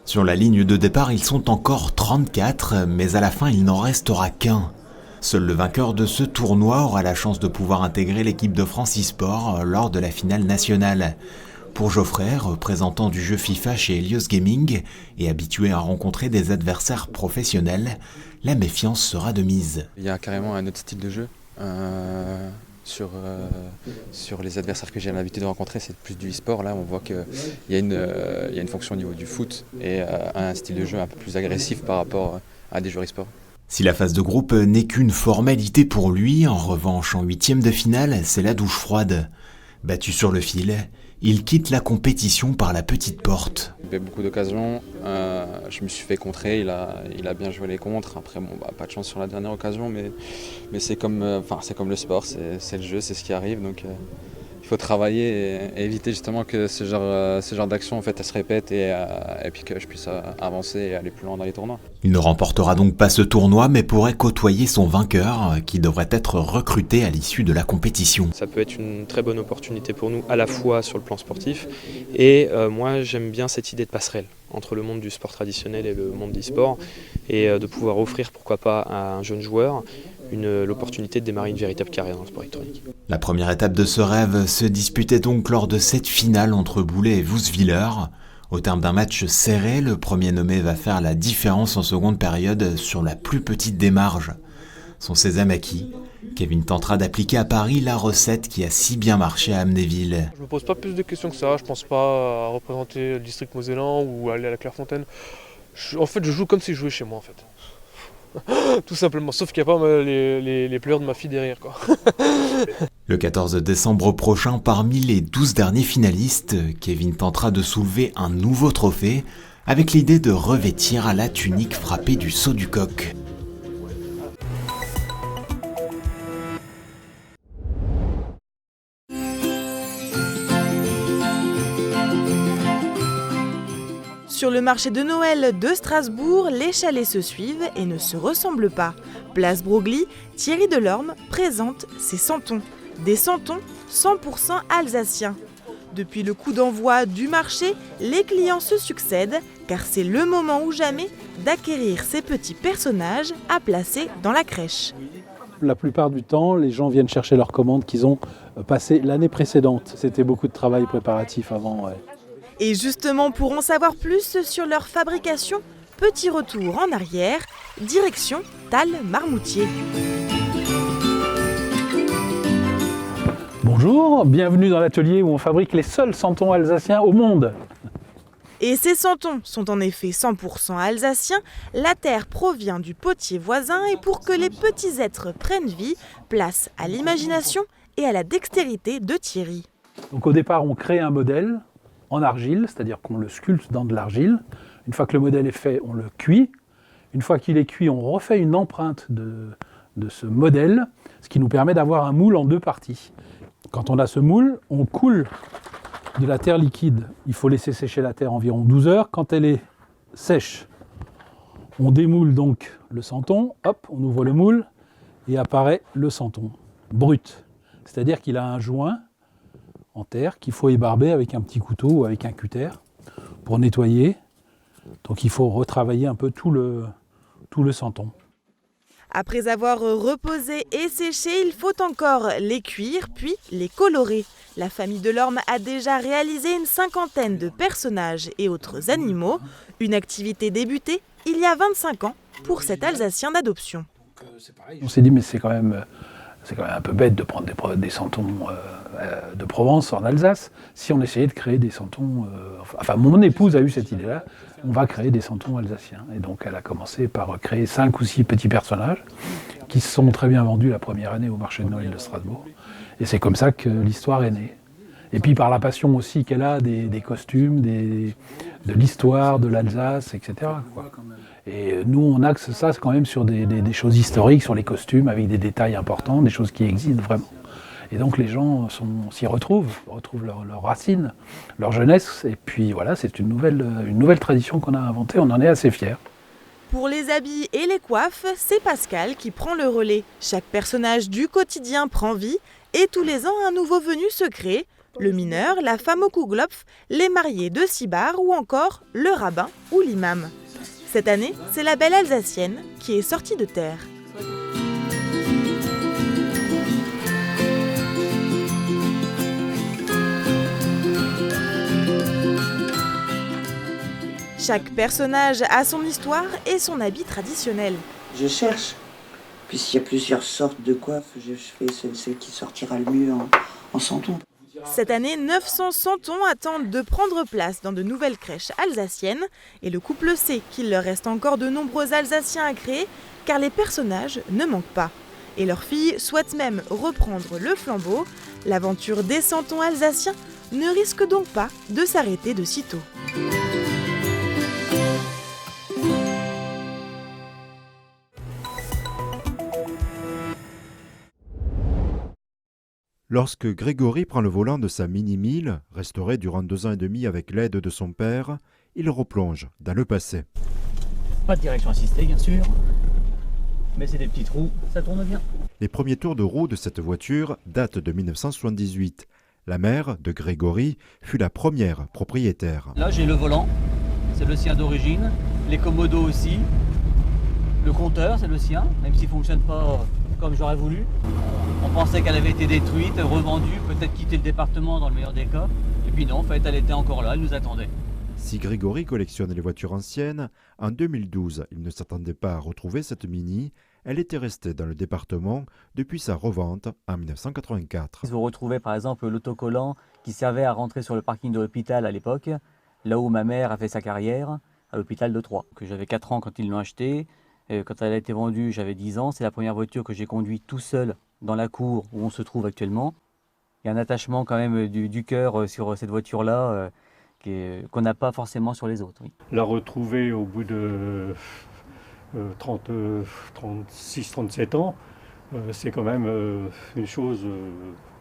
Sur la ligne de départ, ils sont encore 34, mais à la fin, il n'en restera qu'un. Seul le vainqueur de ce tournoi aura la chance de pouvoir intégrer l'équipe de France eSport lors de la finale nationale. Pour Geoffrey, représentant du jeu FIFA chez Helios Gaming et habitué à rencontrer des adversaires professionnels, la méfiance sera de mise. Il y a carrément un autre style de jeu. Sur les adversaires que j'ai l'habitude de rencontrer, c'est plus du e-sport. Là, on voit qu'il y a une fonction au niveau du foot et un style de jeu un peu plus agressif par rapport à des joueurs e-sport. Si la phase de groupe n'est qu'une formalité pour lui, en revanche en huitième de finale, c'est la douche froide. Battu sur le fil, il quitte la compétition par la petite porte. Il y avait beaucoup d'occasions, je me suis fait contrer, il a bien joué les contres. Après, pas de chance sur la dernière occasion, mais c'est comme le sport, c'est le jeu, c'est ce qui arrive. Donc il faut travailler et éviter justement que ce genre d'action en fait, elle se répète et puis que je puisse avancer et aller plus loin dans les tournois. Il ne remportera donc pas ce tournoi, mais pourrait côtoyer son vainqueur, qui devrait être recruté à l'issue de la compétition. Ça peut être une très bonne opportunité pour nous, à la fois sur le plan sportif, et moi j'aime bien cette idée de passerelle entre le monde du sport traditionnel et le monde de l'e-sport, et de pouvoir offrir, pourquoi pas, à un jeune joueur l'opportunité de démarrer une véritable carrière dans le sport électronique. La première étape de ce rêve se disputait donc lors de cette finale entre Boulay et Wooswiller. Au terme d'un match serré, le premier nommé va faire la différence en seconde période sur la plus petite des marges. Son sésame acquis, Kevin tentera d'appliquer à Paris la recette qui a si bien marché à Amnéville. Je me pose pas plus de questions que ça, je pense pas à représenter le district mosellan ou aller à la Clairefontaine. En fait, je joue comme si je jouais chez moi en fait. Tout simplement, sauf qu'il n'y a pas les pleurs de ma fille derrière, quoi. Le 14 décembre prochain, parmi les 12 derniers finalistes, Kevin tentera de soulever un nouveau trophée avec l'idée de revêtir la tunique frappée du sceau du coq. Sur le marché de Noël de Strasbourg, les chalets se suivent et ne se ressemblent pas. Place Broglie, Thierry Delorme présente ses santons. Des santons 100% alsaciens. Depuis le coup d'envoi du marché, les clients se succèdent car c'est le moment ou jamais d'acquérir ces petits personnages à placer dans la crèche. La plupart du temps, les gens viennent chercher leurs commandes qu'ils ont passées l'année précédente. C'était beaucoup de travail préparatif avant. Ouais. Et justement, pour en savoir plus sur leur fabrication, petit retour en arrière, direction Talles-Marmoutier. Bonjour, bienvenue dans l'atelier où on fabrique les seuls santons alsaciens au monde. Et ces santons sont en effet 100% alsaciens, la terre provient du potier voisin et pour que les petits êtres prennent vie, place à l'imagination et à la dextérité de Thierry. Donc au départ, on crée un modèle en argile, c'est-à-dire qu'on le sculpte dans de l'argile. Une fois que le modèle est fait, on le cuit. Une fois qu'il est cuit, on refait une empreinte de ce modèle, ce qui nous permet d'avoir un moule en deux parties. Quand on a ce moule, on coule de la terre liquide. Il faut laisser sécher la terre environ 12 heures. Quand elle est sèche, on démoule donc le santon, hop, on ouvre le moule et apparaît le santon brut. C'est-à-dire qu'il a un joint en terre qu'il faut ébarber avec un petit couteau ou avec un cutter pour nettoyer. Donc il faut retravailler un peu tout le santon. Après avoir reposé et séché, il faut encore les cuire puis les colorer. La famille Delorme a déjà réalisé une 50aine de personnages et autres animaux. Une activité débutée il y a 25 ans pour cet Alsacien d'adoption. On s'est dit mais c'est quand même un peu bête de prendre des santons de Provence en Alsace. Si on essayait de créer des santons... mon épouse a eu cette idée-là. On va créer des santons alsaciens. Et donc elle a commencé par créer 5 ou 6 petits personnages qui se sont très bien vendus la première année au marché de Noël de Strasbourg. Et c'est comme ça que l'histoire est née. Et puis par la passion aussi qu'elle a des costumes, de l'histoire, de l'Alsace, etc. quoi. Et nous, on axe ça quand même sur des choses historiques, sur les costumes, avec des détails importants, des choses qui existent vraiment. Et donc les gens s'y retrouvent leurs racines, leur jeunesse. Et puis voilà, c'est une nouvelle tradition qu'on a inventée, on en est assez fiers. Pour les habits et les coiffes, c'est Pascal qui prend le relais. Chaque personnage du quotidien prend vie et tous les ans, un nouveau venu se crée. Le mineur, la femme au kouglof, les mariés de Sibar ou encore le rabbin ou l'imam. Cette année, c'est la belle alsacienne qui est sortie de terre. Chaque personnage a son histoire et son habit traditionnel. Je cherche. Puisqu'il y a plusieurs sortes de coiffes, je fais celle qui sortira le mieux en santon. Cette année, 900 santons attendent de prendre place dans de nouvelles crèches alsaciennes et le couple sait qu'il leur reste encore de nombreux Alsaciens à créer car les personnages ne manquent pas. Et leur fille souhaite même reprendre le flambeau. L'aventure des santons alsaciens ne risque donc pas de s'arrêter de sitôt. Lorsque Grégory prend le volant de sa Mini-1000, restaurée durant 2 ans et demi avec l'aide de son père, il replonge dans le passé. Pas de direction assistée, bien sûr, mais c'est des petits trous, ça tourne bien. Les premiers tours de roue de cette voiture datent de 1978. La mère de Grégory fut la première propriétaire. Là, j'ai le volant, c'est le sien d'origine, les commodos aussi, le compteur, c'est le sien, même s'il ne fonctionne pas comme j'aurais voulu. On pensait qu'elle avait été détruite, revendue, peut-être quitter le département dans le meilleur des cas. Et puis non, en fait, elle était encore là, elle nous attendait. Si Grégory collectionne les voitures anciennes, en 2012, il ne s'attendait pas à retrouver cette Mini. Elle était restée dans le département depuis sa revente en 1984. Vous retrouvez par exemple l'autocollant qui servait à rentrer sur le parking de l'hôpital à l'époque, là où ma mère a fait sa carrière, à l'hôpital de Troyes. J'avais 4 ans quand ils l'ont acheté. Quand elle a été vendue, j'avais 10 ans. C'est la première voiture que j'ai conduite tout seul dans la cour où on se trouve actuellement. Il y a un attachement quand même du cœur sur cette voiture-là qu'on n'a pas forcément sur les autres. Oui. La retrouver au bout de 36-37 ans, c'est quand même une chose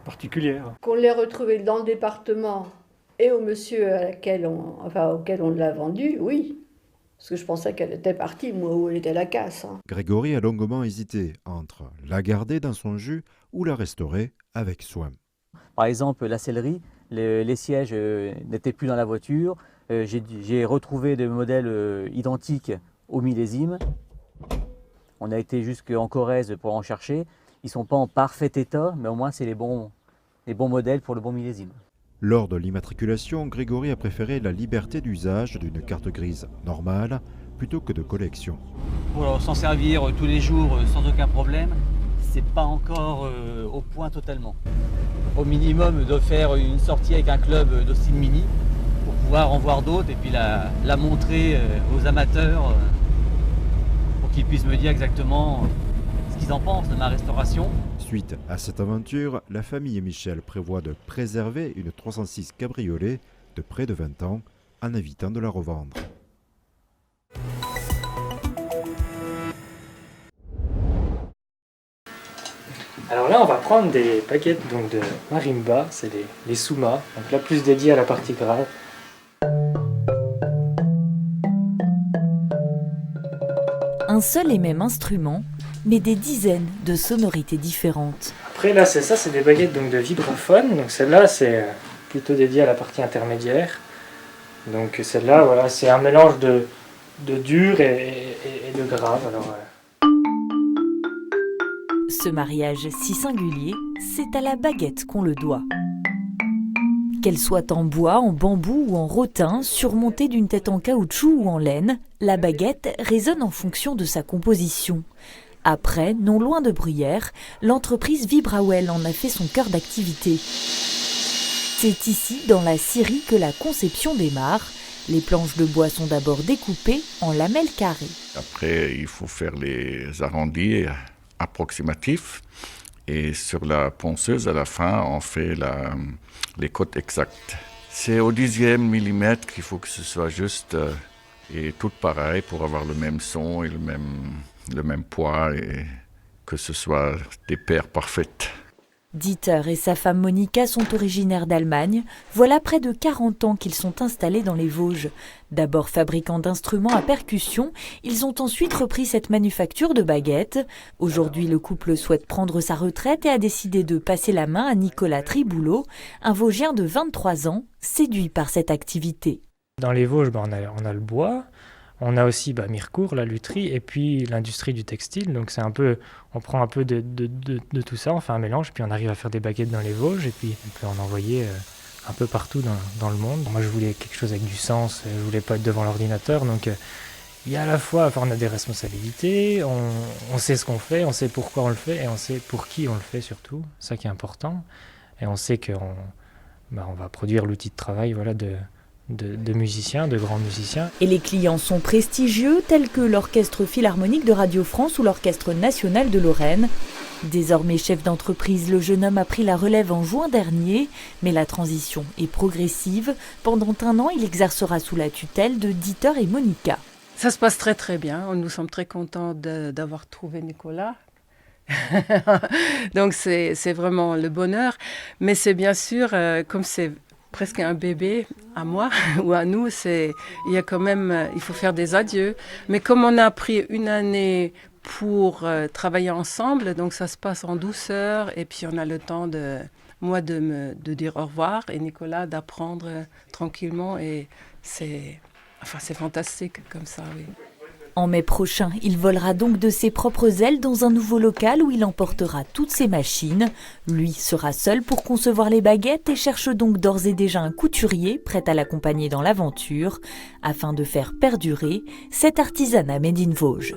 particulière. Qu'on l'ait retrouvée dans le département et au monsieur auquel on l'a vendue, oui. Parce que je pensais qu'elle était partie, moi, où elle était à la casse. Grégory a longuement hésité entre la garder dans son jus ou la restaurer avec soin. Par exemple, la sellerie, les sièges n'étaient plus dans la voiture. J'ai retrouvé des modèles identiques au millésime. On a été jusqu'en Corrèze pour en chercher. Ils ne sont pas en parfait état, mais au moins c'est les bons modèles pour le bon millésime. Lors de l'immatriculation, Grégory a préféré la liberté d'usage d'une carte grise normale plutôt que de collection. Pour s'en servir tous les jours sans aucun problème, c'est pas encore au point totalement. Au minimum de faire une sortie avec un club d'Austin Mini pour pouvoir en voir d'autres et puis la montrer aux amateurs pour qu'ils puissent me dire exactement ce qu'ils en pensent de ma restauration. Suite à cette aventure, la famille Michel prévoit de préserver une 306 cabriolet de près de 20 ans en évitant de la revendre. Alors là, on va prendre des baguettes donc, de marimba, c'est les soumas, donc là plus dédiées à la partie grave. Un seul et même instrument, mais des dizaines de sonorités différentes. Après là, c'est des baguettes donc, de vibraphone, donc celle-là c'est plutôt dédiée à la partie intermédiaire. Donc celle-là, voilà, c'est un mélange de dur et de grave. Alors, Ce mariage si singulier, c'est à la baguette qu'on le doit. Qu'elle soit en bois, en bambou ou en rotin, surmontée d'une tête en caoutchouc ou en laine, la baguette résonne en fonction de sa composition. Après, non loin de Bruyères, l'entreprise Vibrawell en a fait son cœur d'activité. C'est ici, dans la scierie, que la conception démarre. Les planches de bois sont d'abord découpées en lamelles carrées. Après, il faut faire les arrondis approximatifs. Et sur la ponceuse, à la fin, on fait les cotes exactes. C'est au 10e millimètre qu'il faut que ce soit juste et tout pareil pour avoir le même son et le même poids et que ce soit des paires parfaites. Dieter et sa femme Monika sont originaires d'Allemagne. Voilà près de 40 ans qu'ils sont installés dans les Vosges. D'abord fabricants d'instruments à percussion, ils ont ensuite repris cette manufacture de baguettes. Aujourd'hui, le couple souhaite prendre sa retraite et a décidé de passer la main à Nicolas Triboulot, un Vosgien de 23 ans, séduit par cette activité. Dans les Vosges, on a le bois. On a aussi Mirecourt, la lutherie, et puis l'industrie du textile. Donc c'est un peu, on prend un peu de tout ça, on fait un mélange, puis on arrive à faire des baguettes dans les Vosges, et puis on peut en envoyer un peu partout dans le monde. Moi je voulais quelque chose avec du sens, je voulais pas être devant l'ordinateur, donc il y a à la fois, on a des responsabilités, on sait ce qu'on fait, on sait pourquoi on le fait, et on sait pour qui on le fait surtout, ça qui est important. Et on sait qu'on va produire l'outil de travail de musiciens, de grands musiciens. Et les clients sont prestigieux, tels que l'Orchestre Philharmonique de Radio France ou l'Orchestre National de Lorraine. Désormais chef d'entreprise, le jeune homme a pris la relève en juin dernier, mais la transition est progressive. Pendant 1 an, il exercera sous la tutelle de Dieter et Monika. Ça se passe très très bien, nous sommes très contents d'avoir trouvé Nicolas. Donc c'est vraiment le bonheur, mais c'est bien sûr, comme c'est presque un bébé à moi ou à nous, il faut faire des adieux. Mais comme on a pris 1 année pour travailler ensemble, donc ça se passe en douceur et puis on a le temps de dire au revoir et Nicolas d'apprendre tranquillement et c'est fantastique comme ça, oui. En mai prochain, il volera donc de ses propres ailes dans un nouveau local où il emportera toutes ses machines. Lui sera seul pour concevoir les baguettes et cherche donc d'ores et déjà un couturier prêt à l'accompagner dans l'aventure afin de faire perdurer cet artisanat made in Vosges.